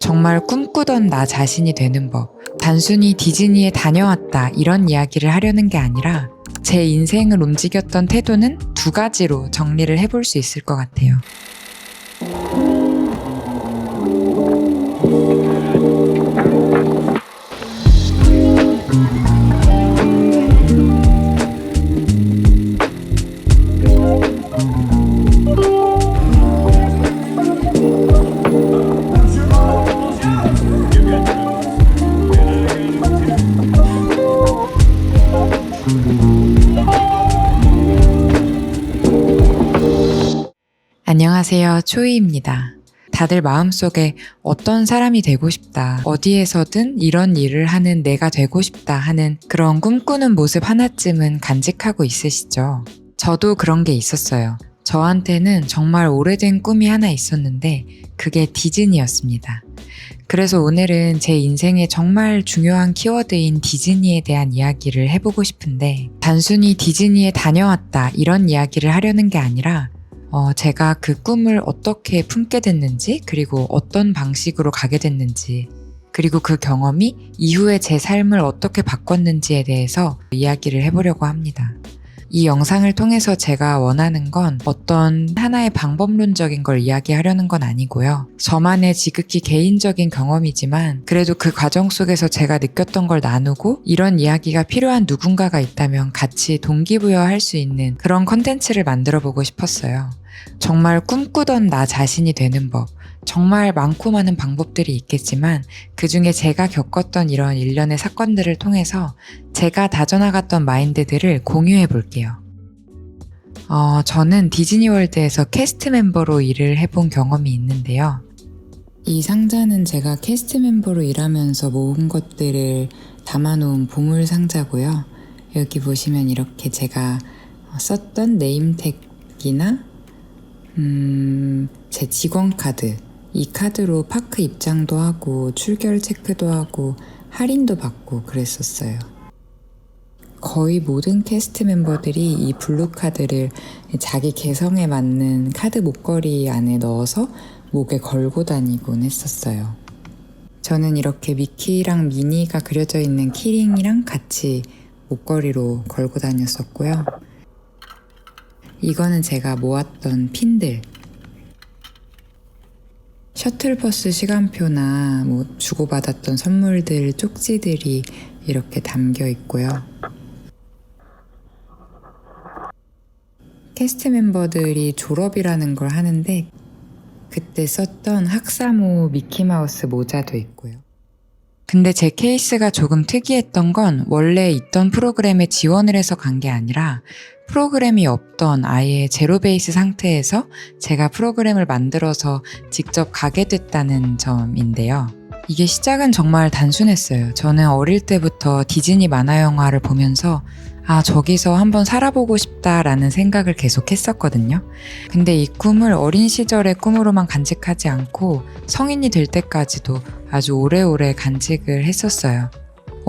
정말 꿈꾸던 나 자신이 되는 법. 단순히 디즈니에 다녀왔다 이런 이야기를 하려는 게 아니라 제 인생을 움직였던 태도는 두 가지로 정리를 해볼 수 있을 것 같아요. 안녕하세요. 초이입니다. 다들 마음속에 어떤 사람이 되고 싶다, 어디에서든 이런 일을 하는 내가 되고 싶다 하는 그런 꿈꾸는 모습 하나쯤은 간직하고 있으시죠? 저도 그런 게 있었어요. 저한테는 정말 오래된 꿈이 하나 있었는데 그게 디즈니였습니다. 그래서 오늘은 제 인생에 정말 중요한 키워드인 디즈니에 대한 이야기를 해보고 싶은데 단순히 디즈니에 다녀왔다 이런 이야기를 하려는 게 아니라 제가 그 꿈을 어떻게 품게 됐는지, 그리고 어떤 방식으로 가게 됐는지, 그리고 그 경험이 이후에 제 삶을 어떻게 바꿨는지에 대해서 이야기를 해보려고 합니다. 이 영상을 통해서 제가 원하는 건 어떤 하나의 방법론적인 걸 이야기하려는 건 아니고요. 저만의 지극히 개인적인 경험이지만 그래도 그 과정 속에서 제가 느꼈던 걸 나누고 이런 이야기가 필요한 누군가가 있다면 같이 동기부여할 수 있는 그런 컨텐츠를 만들어 보고 싶었어요. 정말 꿈꾸던 나 자신이 되는 법. 정말 많고 많은 방법들이 있겠지만 그 중에 제가 겪었던 이런 일련의 사건들을 통해서 제가 다져나갔던 마인드들을 공유해 볼게요. 저는 디즈니월드에서 캐스트 멤버로 일을 해본 경험이 있는데요. 이 상자는 제가 캐스트 멤버로 일하면서 모은 것들을 담아놓은 보물 상자고요. 여기 보시면 이렇게 제가 썼던 네임택이나 제 직원 카드, 이 카드로 파크 입장도 하고 출결 체크도 하고 할인도 받고 그랬었어요. 거의 모든 캐스트 멤버들이 이 블루 카드를 자기 개성에 맞는 카드 목걸이 안에 넣어서 목에 걸고 다니곤 했었어요. 저는 이렇게 미키랑 미니가 그려져 있는 키링이랑 같이 목걸이로 걸고 다녔었고요. 이거는 제가 모았던 핀들. 셔틀버스 시간표나 주고받았던 선물들, 쪽지들이 이렇게 담겨 있고요. 캐스트 멤버들이 졸업이라는 걸 하는데 그때 썼던 학사모 미키마우스 모자도 있고요. 근데 제 케이스가 조금 특이했던 건 원래 있던 프로그램에 지원을 해서 간 게 아니라 프로그램이 없던 아예 제로 베이스 상태에서 제가 프로그램을 만들어서 직접 가게 됐다는 점인데요. 이게 시작은 정말 단순했어요. 저는 어릴 때부터 디즈니 만화 영화를 보면서 저기서 한번 살아보고 싶다라는 생각을 계속 했었거든요. 근데 이 꿈을 어린 시절의 꿈으로만 간직하지 않고 성인이 될 때까지도 아주 오래오래 간직을 했었어요.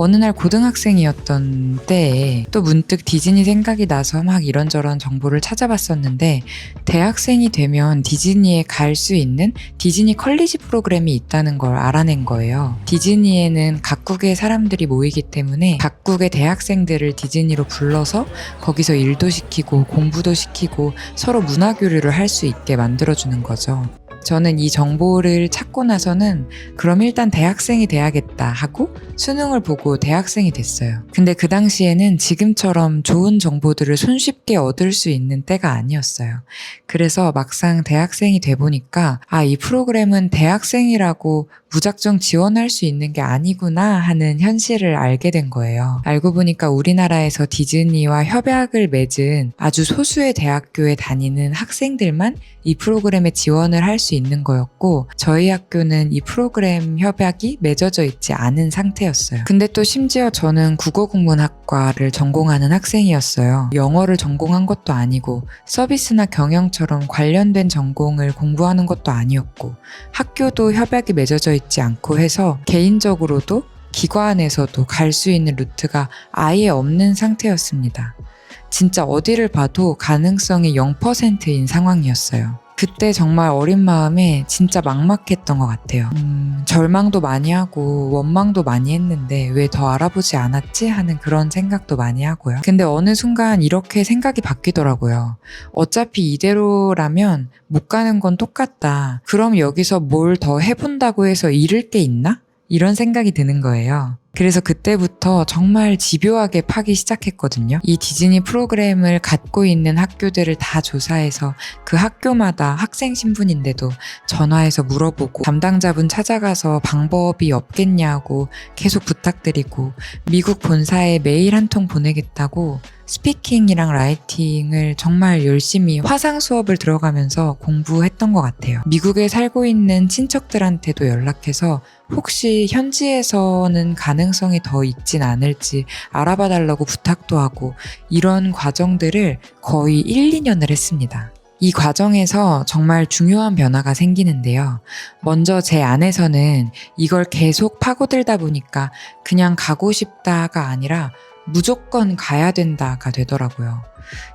어느 날 고등학생이었던 때에 또 문득 디즈니 생각이 나서 막 이런저런 정보를 찾아봤었는데 대학생이 되면 디즈니에 갈 수 있는 디즈니 컬리지 프로그램이 있다는 걸 알아낸 거예요. 디즈니에는 각국의 사람들이 모이기 때문에 각국의 대학생들을 디즈니로 불러서 거기서 일도 시키고 공부도 시키고 서로 문화 교류를 할 수 있게 만들어주는 거죠. 저는 이 정보를 찾고 나서는 그럼 일단 대학생이 돼야겠다 하고 수능을 보고 대학생이 됐어요. 근데 그 당시에는 지금처럼 좋은 정보들을 손쉽게 얻을 수 있는 때가 아니었어요. 그래서 막상 대학생이 돼 보니까 이 프로그램은 대학생이라고 무작정 지원할 수 있는 게 아니구나 하는 현실을 알게 된 거예요. 알고 보니까 우리나라에서 디즈니와 협약을 맺은 아주 소수의 대학교에 다니는 학생들만 이 프로그램에 지원을 할 수 있는 거였고 저희 학교는 이 프로그램 협약이 맺어져 있지 않은 상태였어요. 근데 또 심지어 저는 국어국문학과를 전공하는 학생이었어요. 영어를 전공한 것도 아니고 서비스나 경영처럼 관련된 전공을 공부하는 것도 아니었고 학교도 협약이 맺어져 있지 않고 해서 개인적으로도 기관에서도 갈 수 있는 루트가 아예 없는 상태였습니다. 진짜 어디를 봐도 가능성이 0%인 상황이었어요. 그때 정말 어린 마음에 진짜 막막했던 것 같아요. 절망도 많이 하고 원망도 많이 했는데 왜 더 알아보지 않았지 하는 그런 생각도 많이 하고요. 근데 어느 순간 이렇게 생각이 바뀌더라고요. 어차피 이대로라면 못 가는 건 똑같다. 그럼 여기서 뭘 더 해본다고 해서 잃을 게 있나? 이런 생각이 드는 거예요. 그래서 그때부터 정말 집요하게 파기 시작했거든요. 이 디즈니 프로그램을 갖고 있는 학교들을 다 조사해서 그 학교마다 학생 신분인데도 전화해서 물어보고 담당자분 찾아가서 방법이 없겠냐고 계속 부탁드리고 미국 본사에 메일 한 통 보내겠다고 스피킹이랑 라이팅을 정말 열심히 화상 수업을 들어가면서 공부했던 것 같아요. 미국에 살고 있는 친척들한테도 연락해서 혹시 현지에서는 가능성이 더 있진 않을지 알아봐 달라고 부탁도 하고 이런 과정들을 거의 1, 2년을 했습니다. 이 과정에서 정말 중요한 변화가 생기는데요. 먼저 제 안에서는 이걸 계속 파고들다 보니까 그냥 가고 싶다가 아니라 무조건 가야 된다가 되더라고요.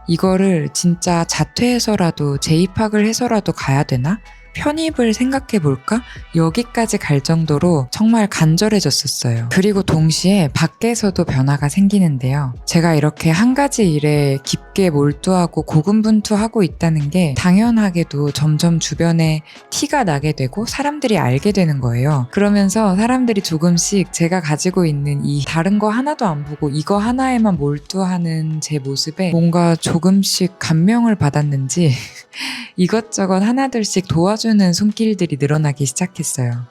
이거를 진짜 자퇴해서라도 재입학을 해서라도 가야 되나? 편입을 생각해 볼까? 여기까지 갈 정도로 정말 간절해졌었어요. 그리고 동시에 밖에서도 변화가 생기는데요. 제가 이렇게 한 가지 일에 깊게 몰두하고 고군분투하고 있다는 게 당연하게도 점점 주변에 티가 나게 되고 사람들이 알게 되는 거예요. 그러면서 사람들이 조금씩 제가 가지고 있는 이 다른 거 하나도 안 보고 이거 하나에만 몰두하는 제 모습에 뭔가 조금씩 감명을 받았는지 이것저것 하나둘씩 도와주는 손길들이 늘어나기 시작했어요.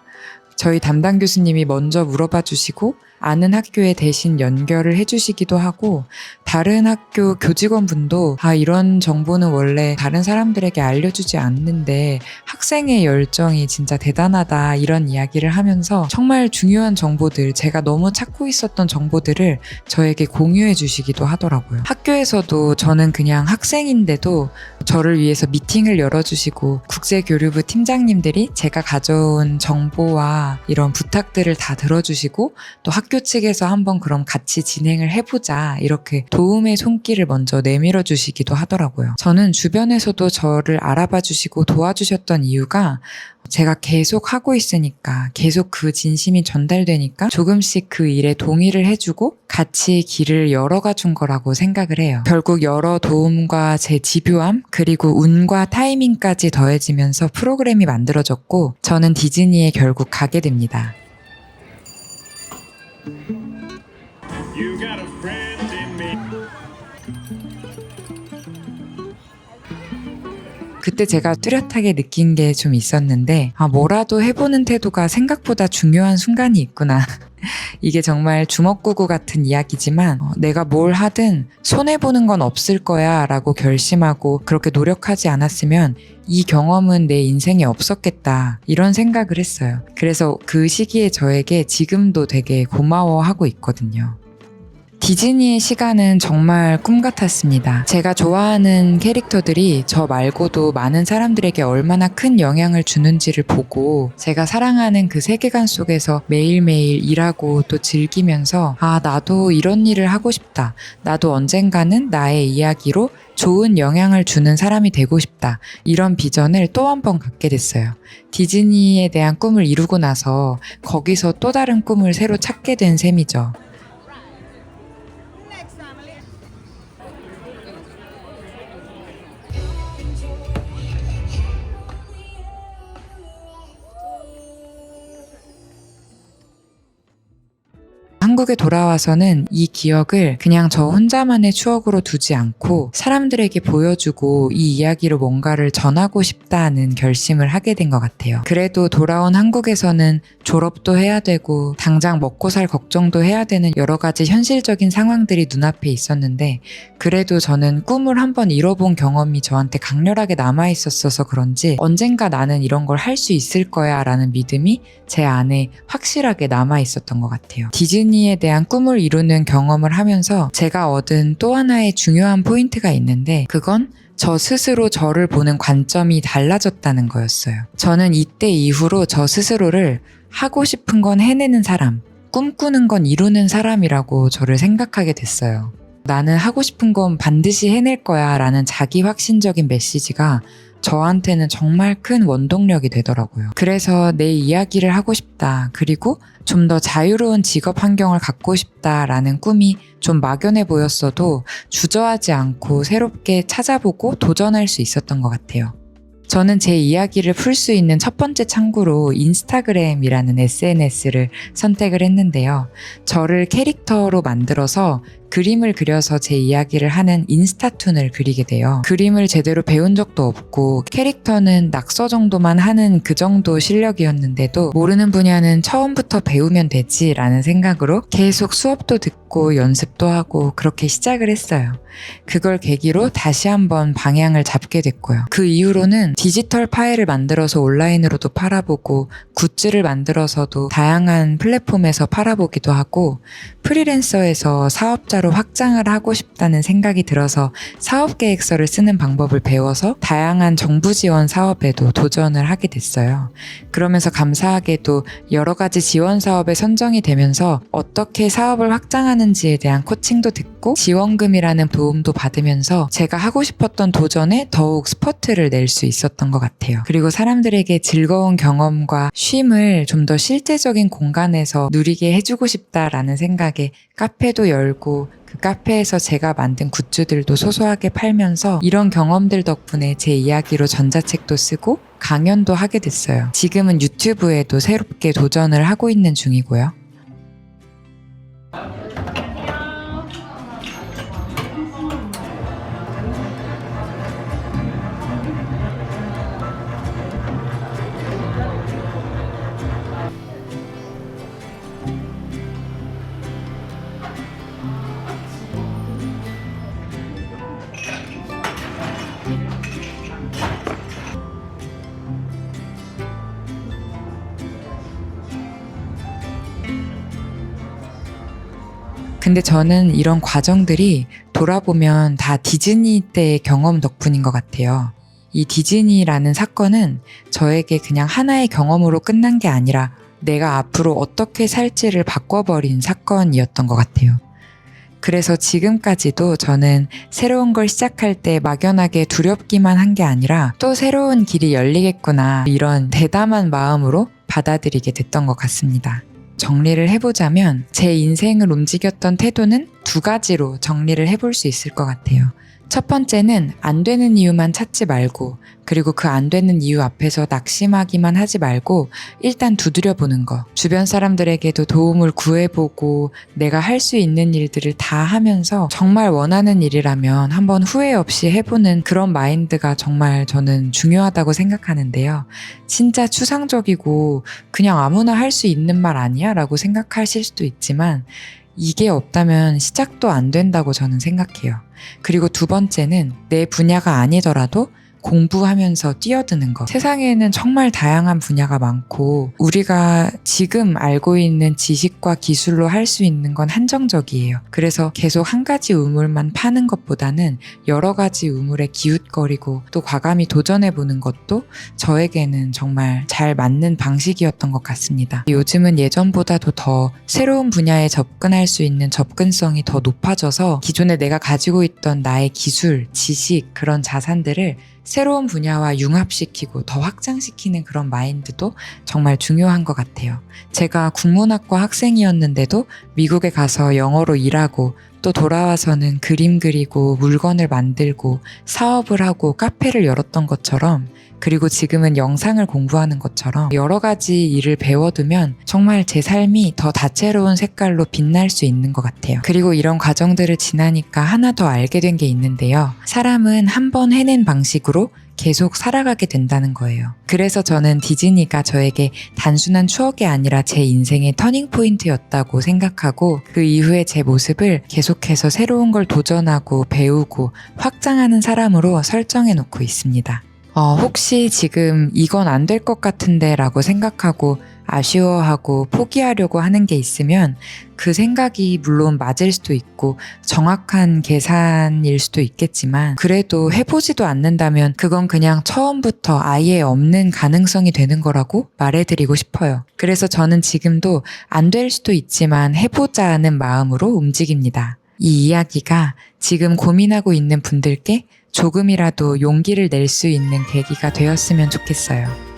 저희 담당 교수님이 먼저 물어봐 주시고 아는 학교에 대신 연결을 해주시기도 하고 다른 학교 교직원분도 이런 정보는 원래 다른 사람들에게 알려주지 않는데 학생의 열정이 진짜 대단하다 이런 이야기를 하면서 정말 중요한 정보들 제가 너무 찾고 있었던 정보들을 저에게 공유해 주시기도 하더라고요. 학교에서도 저는 그냥 학생인데도 저를 위해서 미팅을 열어주시고 국제교류부 팀장님들이 제가 가져온 정보와 이런 부탁들을 다 들어주시고 또 학교 측에서 한번 그럼 같이 진행을 해보자 이렇게 도움의 손길을 먼저 내밀어 주시기도 하더라고요. 저는 주변에서도 저를 알아봐 주시고 도와주셨던 이유가 제가 계속 하고 있으니까 계속 그 진심이 전달되니까 조금씩 그 일에 동의를 해주고 같이 길을 열어가 준 거라고 생각을 해요. 결국 여러 도움과 제 집요함 그리고 운과 타이밍까지 더해지면서 프로그램이 만들어졌고 저는 디즈니에 결국 가게 됩니다. You got a friend in me. 그때 제가 뚜렷하게 느낀 게 좀 있었는데 뭐라도 해보는 태도가 생각보다 중요한 순간이 있구나. 이게 정말 주먹구구 같은 이야기지만 내가 뭘 하든 손해보는 건 없을 거야 라고 결심하고 그렇게 노력하지 않았으면 이 경험은 내 인생에 없었겠다 이런 생각을 했어요. 그래서 그 시기에 저에게 지금도 되게 고마워하고 있거든요. 디즈니의 시간은 정말 꿈 같았습니다. 제가 좋아하는 캐릭터들이 저 말고도 많은 사람들에게 얼마나 큰 영향을 주는지를 보고 제가 사랑하는 그 세계관 속에서 매일매일 일하고 또 즐기면서 나도 이런 일을 하고 싶다. 나도 언젠가는 나의 이야기로 좋은 영향을 주는 사람이 되고 싶다. 이런 비전을 또 한 번 갖게 됐어요. 디즈니에 대한 꿈을 이루고 나서 거기서 또 다른 꿈을 새로 찾게 된 셈이죠. 한국에 돌아와서는 이 기억을 그냥 저 혼자만의 추억으로 두지 않고 사람들에게 보여주고 이 이야기로 뭔가를 전하고 싶다는 결심을 하게 된 것 같아요. 그래도 돌아온 한국에서는 졸업도 해야 되고 당장 먹고 살 걱정도 해야 되는 여러 가지 현실적인 상황들이 눈앞에 있었는데 그래도 저는 꿈을 한번 이뤄본 경험이 저한테 강렬하게 남아있었어서 그런지 언젠가 나는 이런 걸 할 수 있을 거야 라는 믿음이 제 안에 확실하게 남아있었던 것 같아요. 디즈니에 대한 꿈을 이루는 경험을 하면서 제가 얻은 또 하나의 중요한 포인트가 있는데 그건 저 스스로 저를 보는 관점이 달라졌다는 거였어요. 저는 이때 이후로 저 스스로를 하고 싶은 건 해내는 사람, 꿈꾸는 건 이루는 사람이라고 저를 생각하게 됐어요. 나는 하고 싶은 건 반드시 해낼 거야 라는 자기 확신적인 메시지가 저한테는 정말 큰 원동력이 되더라고요. 그래서 내 이야기를 하고 싶다. 그리고 좀 더 자유로운 직업 환경을 갖고 싶다라는 꿈이 좀 막연해 보였어도 주저하지 않고 새롭게 찾아보고 도전할 수 있었던 것 같아요. 저는 제 이야기를 풀 수 있는 첫 번째 창구로 인스타그램이라는 SNS를 선택을 했는데요. 저를 캐릭터로 만들어서 그림을 그려서 제 이야기를 하는 인스타툰을 그리게 돼요. 그림을 제대로 배운 적도 없고 캐릭터는 낙서 정도만 하는 그 정도 실력이었는데도 모르는 분야는 처음부터 배우면 되지라는 생각으로 계속 수업도 듣고 연습도 하고 그렇게 시작을 했어요. 그걸 계기로 다시 한번 방향을 잡게 됐고요. 그 이후로는 디지털 파일을 만들어서 온라인으로도 팔아보고 굿즈를 만들어서도 다양한 플랫폼에서 팔아보기도 하고 프리랜서에서 사업자로 확장을 하고 싶다는 생각이 들어서 사업계획서를 쓰는 방법을 배워서 다양한 정부 지원 사업에도 도전을 하게 됐어요. 그러면서 감사하게도 여러 가지 지원 사업에 선정이 되면서 어떻게 사업을 확장하는지에 대한 코칭도 듣고 지원금이라는 도움도 받으면서 제가 하고 싶었던 도전에 더욱 스포트를 낼 수 있었던 것 같아요. 그리고 사람들에게 즐거운 경험과 쉼을 좀 더 실제적인 공간에서 누리게 해주고 싶다라는 생각에 카페도 열고 그 카페에서 제가 만든 굿즈들도 소소하게 팔면서 이런 경험들 덕분에 제 이야기로 전자책도 쓰고 강연도 하게 됐어요. 지금은 유튜브에도 새롭게 도전을 하고 있는 중이고요. 근데 저는 이런 과정들이 돌아보면 다 디즈니 때의 경험 덕분인 것 같아요. 이 디즈니라는 사건은 저에게 그냥 하나의 경험으로 끝난 게 아니라 내가 앞으로 어떻게 살지를 바꿔버린 사건이었던 것 같아요. 그래서 지금까지도 저는 새로운 걸 시작할 때 막연하게 두렵기만 한 게 아니라 또 새로운 길이 열리겠구나 이런 대담한 마음으로 받아들이게 됐던 것 같습니다. 정리를 해보자면 제 인생을 움직였던 태도는 두 가지로 정리를 해볼 수 있을 것 같아요. 첫 번째는 안 되는 이유만 찾지 말고 그리고 그 안 되는 이유 앞에서 낙심하기만 하지 말고 일단 두드려보는 거. 주변 사람들에게도 도움을 구해보고 내가 할 수 있는 일들을 다 하면서 정말 원하는 일이라면 한번 후회 없이 해보는 그런 마인드가 정말 저는 중요하다고 생각하는데요. 진짜 추상적이고 그냥 아무나 할 수 있는 말 아니야? 라고 생각하실 수도 있지만 이게 없다면 시작도 안 된다고 저는 생각해요. 그리고 두 번째는 내 분야가 아니더라도 공부하면서 뛰어드는 것. 세상에는 정말 다양한 분야가 많고 우리가 지금 알고 있는 지식과 기술로 할 수 있는 건 한정적이에요. 그래서 계속 한 가지 우물만 파는 것보다는 여러 가지 우물에 기웃거리고 또 과감히 도전해보는 것도 저에게는 정말 잘 맞는 방식이었던 것 같습니다. 요즘은 예전보다도 더 새로운 분야에 접근할 수 있는 접근성이 더 높아져서 기존에 내가 가지고 있던 나의 기술, 지식, 그런 자산들을 새로운 분야와 융합시키고 더 확장시키는 그런 마인드도 정말 중요한 것 같아요. 제가 국문학과 학생이었는데도 미국에 가서 영어로 일하고 또 돌아와서는 그림 그리고 물건을 만들고 사업을 하고 카페를 열었던 것처럼 그리고 지금은 영상을 공부하는 것처럼 여러 가지 일을 배워두면 정말 제 삶이 더 다채로운 색깔로 빛날 수 있는 것 같아요. 그리고 이런 과정들을 지나니까 하나 더 알게 된 게 있는데요. 사람은 한 번 해낸 방식으로 계속 살아가게 된다는 거예요. 그래서 저는 디즈니가 저에게 단순한 추억이 아니라 제 인생의 터닝포인트였다고 생각하고 그 이후에 제 모습을 계속해서 새로운 걸 도전하고 배우고 확장하는 사람으로 설정해 놓고 있습니다. 혹시 지금 이건 안 될 것 같은데 라고 생각하고 아쉬워하고 포기하려고 하는 게 있으면 그 생각이 물론 맞을 수도 있고 정확한 계산일 수도 있겠지만 그래도 해보지도 않는다면 그건 그냥 처음부터 아예 없는 가능성이 되는 거라고 말해드리고 싶어요. 그래서 저는 지금도 안 될 수도 있지만 해보자는 마음으로 움직입니다. 이 이야기가 지금 고민하고 있는 분들께 조금이라도 용기를 낼 수 있는 계기가 되었으면 좋겠어요.